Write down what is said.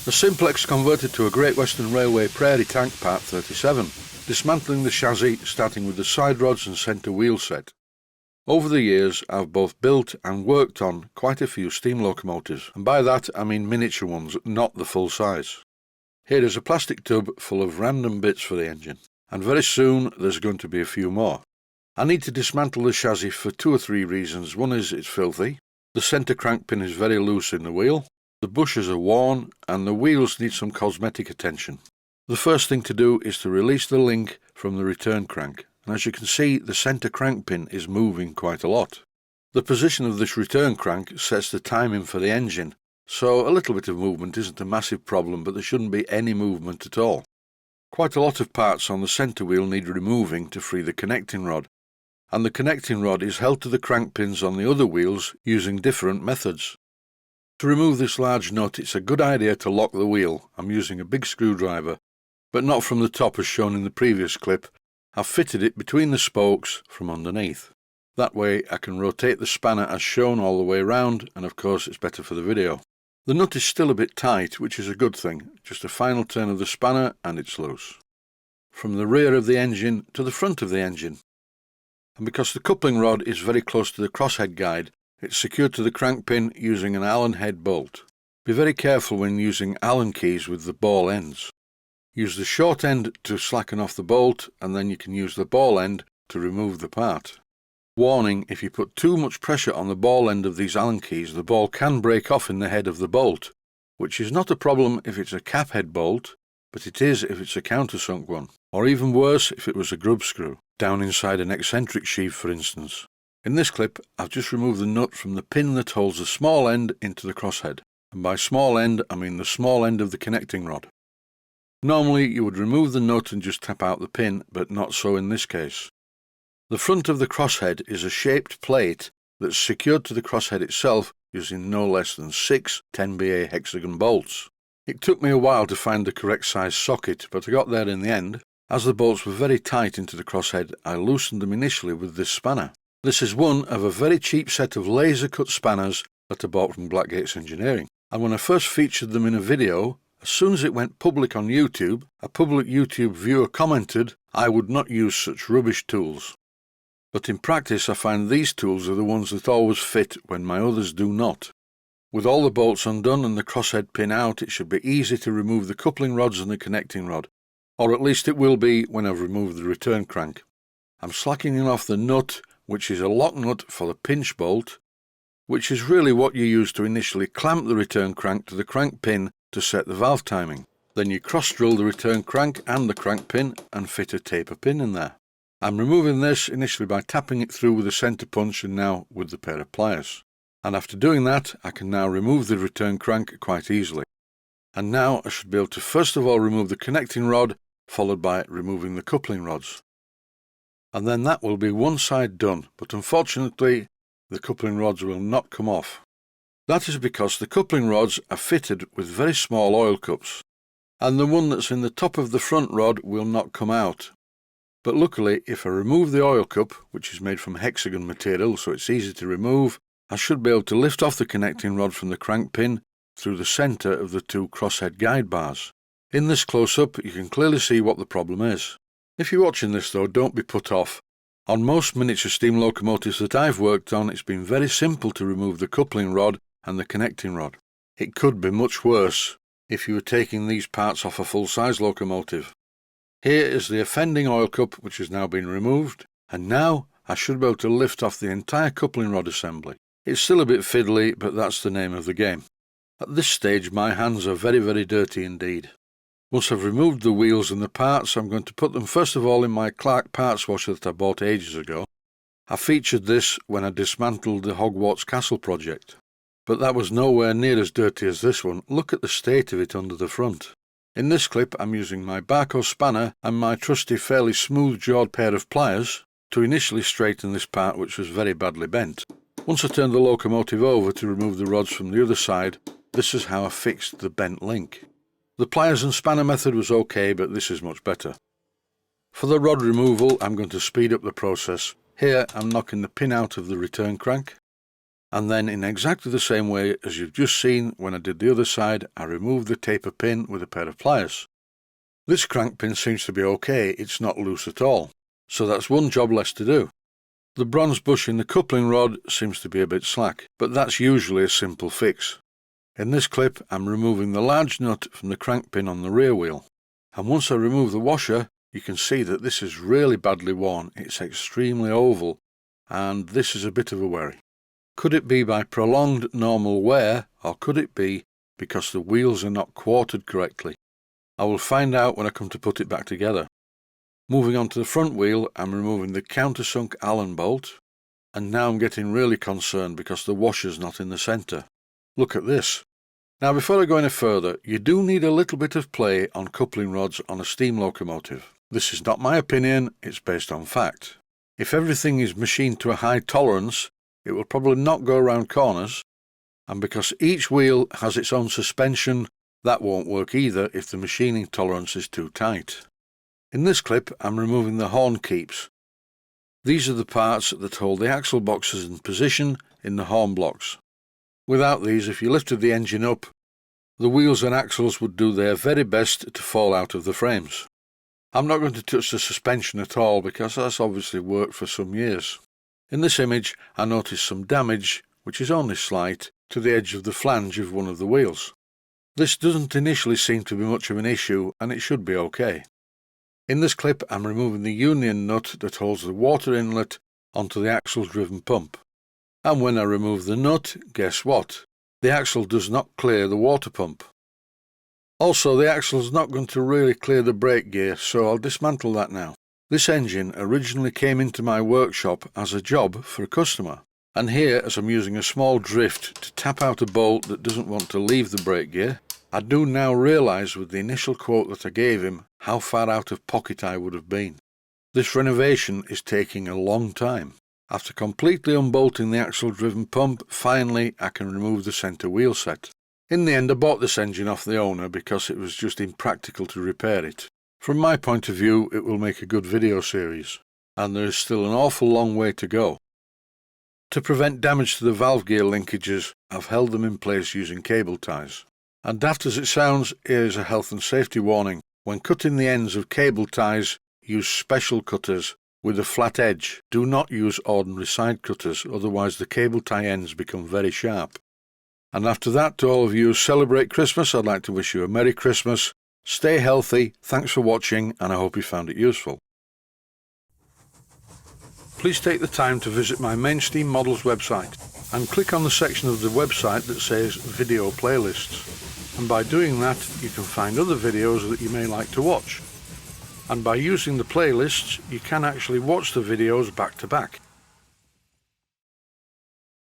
The Simplex converted to a Great Western Railway Prairie tank part 37, dismantling the chassis starting with the side rods and centre wheel set. Over the years I've both built and worked on quite a few steam locomotives, and by that I mean miniature ones, not the full size. Here is a plastic tub full of random bits for the engine, and very soon there's going to be a few more. I need to dismantle the chassis for 2 or 3 reasons. One is it's filthy, the centre crank pin is very loose in the wheel, the bushes are worn, and the wheels need some cosmetic attention. The first thing to do is to release the link from the return crank, and as you can see the centre crank pin is moving quite a lot. The position of this return crank sets the timing for the engine, so a little bit of movement isn't a massive problem, but there shouldn't be any movement at all. Quite a lot of parts on the centre wheel need removing to free the connecting rod, and the connecting rod is held to the crank pins on the other wheels using different methods. To remove this large nut, it's a good idea to lock the wheel. I'm using a big screwdriver, but not from the top as shown in the previous clip. I've fitted it between the spokes from underneath. That way I can rotate the spanner as shown all the way around, and of course it's better for the video. The nut is still a bit tight, which is a good thing. Just a final turn of the spanner and it's loose. From the rear of the engine to the front of the engine. And because the coupling rod is very close to the crosshead guide, it's secured to the crank pin using an Allen head bolt. Be very careful when using Allen keys with the ball ends. Use the short end to slacken off the bolt, and then you can use the ball end to remove the part. Warning, if you put too much pressure on the ball end of these Allen keys, the ball can break off in the head of the bolt, which is not a problem if it's a cap head bolt, but it is if it's a countersunk one, or even worse if it was a grub screw, down inside an eccentric sheave for instance. In this clip, I've just removed the nut from the pin that holds the small end into the crosshead, and by small end I mean the small end of the connecting rod. Normally you would remove the nut and just tap out the pin, but not so in this case. The front of the crosshead is a shaped plate that's secured to the crosshead itself using no less than 6 10BA hexagon bolts. It took me a while to find the correct size socket, but I got there in the end. As the bolts were very tight into the crosshead, I loosened them initially with this spanner. This is one of a very cheap set of laser cut spanners that I bought from Blackgates Engineering, and when I first featured them in a video, as soon as it went public on YouTube, a public YouTube viewer commented, "I would not use such rubbish tools." But in practice I find these tools are the ones that always fit when my others do not. With all the bolts undone and the crosshead pin out, it should be easy to remove the coupling rods and the connecting rod, or at least it will be when I've removed the return crank. I'm slackening off the nut, which is a lock nut for the pinch bolt, which is really what you use to initially clamp the return crank to the crank pin to set the valve timing. Then you cross drill the return crank and the crank pin and fit a taper pin in there. I'm removing this initially by tapping it through with a centre punch and now with the pair of pliers. And after doing that, I can now remove the return crank quite easily. And now I should be able to first of all remove the connecting rod, followed by removing the coupling rods. And then that will be one side done, but unfortunately the coupling rods will not come off. That is because the coupling rods are fitted with very small oil cups, and the one that's in the top of the front rod will not come out. But luckily, if I remove the oil cup, which is made from hexagon material so it's easy to remove, I should be able to lift off the connecting rod from the crank pin through the centre of the 2 crosshead guide bars. In this close-up you can clearly see what the problem is. If you're watching this though, don't be put off. On most miniature steam locomotives that I've worked on, it's been very simple to remove the coupling rod and the connecting rod. It could be much worse if you were taking these parts off a full-size locomotive. Here is the offending oil cup, which has now been removed, and now I should be able to lift off the entire coupling rod assembly. It's still a bit fiddly, but that's the name of the game. At this stage my hands are very, very dirty indeed. Once I've removed the wheels and the parts, I'm going to put them first of all in my Clark parts washer that I bought ages ago. I featured this when I dismantled the Hogwarts Castle project. But that was nowhere near as dirty as this one. Look at the state of it under the front. In this clip I'm using my Barco spanner and my trusty fairly smooth-jawed pair of pliers to initially straighten this part which was very badly bent. Once I turned the locomotive over to remove the rods from the other side, this is how I fixed the bent link. The pliers and spanner method was okay, but this is much better. For the rod removal, I'm going to speed up the process. Here I'm knocking the pin out of the return crank. and then in exactly the same way as you've just seen when I did the other side, I removed the taper pin with a pair of pliers. This crank pin seems to be okay, it's not loose at all, so that's one job less to do. The bronze bush in the coupling rod seems to be a bit slack, but that's usually a simple fix. In this clip I'm removing the large nut from the crank pin on the rear wheel, and once I remove the washer you can see that this is really badly worn, it's extremely oval, and this is a bit of a worry. Could it be by prolonged normal wear, or could it be because the wheels are not quartered correctly? I will find out when I come to put it back together. Moving on to the front wheel, I'm removing the countersunk Allen bolt, and now I'm getting really concerned because the washer's not in the centre. Look at this. Now before I go any further, you do need a little bit of play on coupling rods on a steam locomotive. This is not my opinion, it's based on fact. If everything is machined to a high tolerance, it will probably not go around corners, and because each wheel has its own suspension, that won't work either if the machining tolerance is too tight. In this clip I'm removing the horn keeps. These are the parts that hold the axle boxes in position in the horn blocks. Without these, if you lifted the engine up, the wheels and axles would do their very best to fall out of the frames. I'm not going to touch the suspension at all because that's obviously worked for some years. In this image I notice some damage, which is only slight, to the edge of the flange of one of the wheels. This doesn't initially seem to be much of an issue and it should be okay. In this clip I'm removing the union nut that holds the water inlet onto the axle driven pump. And when I remove the nut, guess what? The axle does not clear the water pump. Also, the axle is not going to really clear the brake gear, so I'll dismantle that now. This engine originally came into my workshop as a job for a customer, and here, as I'm using a small drift to tap out a bolt that doesn't want to leave the brake gear, I do now realise with the initial quote that I gave him how far out of pocket I would have been. This renovation is taking a long time. After completely unbolting the axle driven pump, finally I can remove the centre wheel set. In the end I bought this engine off the owner because it was just impractical to repair it. From my point of view it will make a good video series, and there is still an awful long way to go. To prevent damage to the valve gear linkages, I've held them in place using cable ties. And daft as it sounds, here is a health and safety warning. When cutting the ends of cable ties, use special cutters with a flat edge. Do not use ordinary side cutters, otherwise the cable tie ends become very sharp. And after that, to all of you who celebrate Christmas, I'd like to wish you a Merry Christmas. Stay healthy, thanks for watching, and I hope you found it useful. Please take the time to visit my Mainsteam Models website and click on the section of the website that says Video Playlists. And by doing that, you can find other videos that you may like to watch. And by using the playlists, you can actually watch the videos back to back.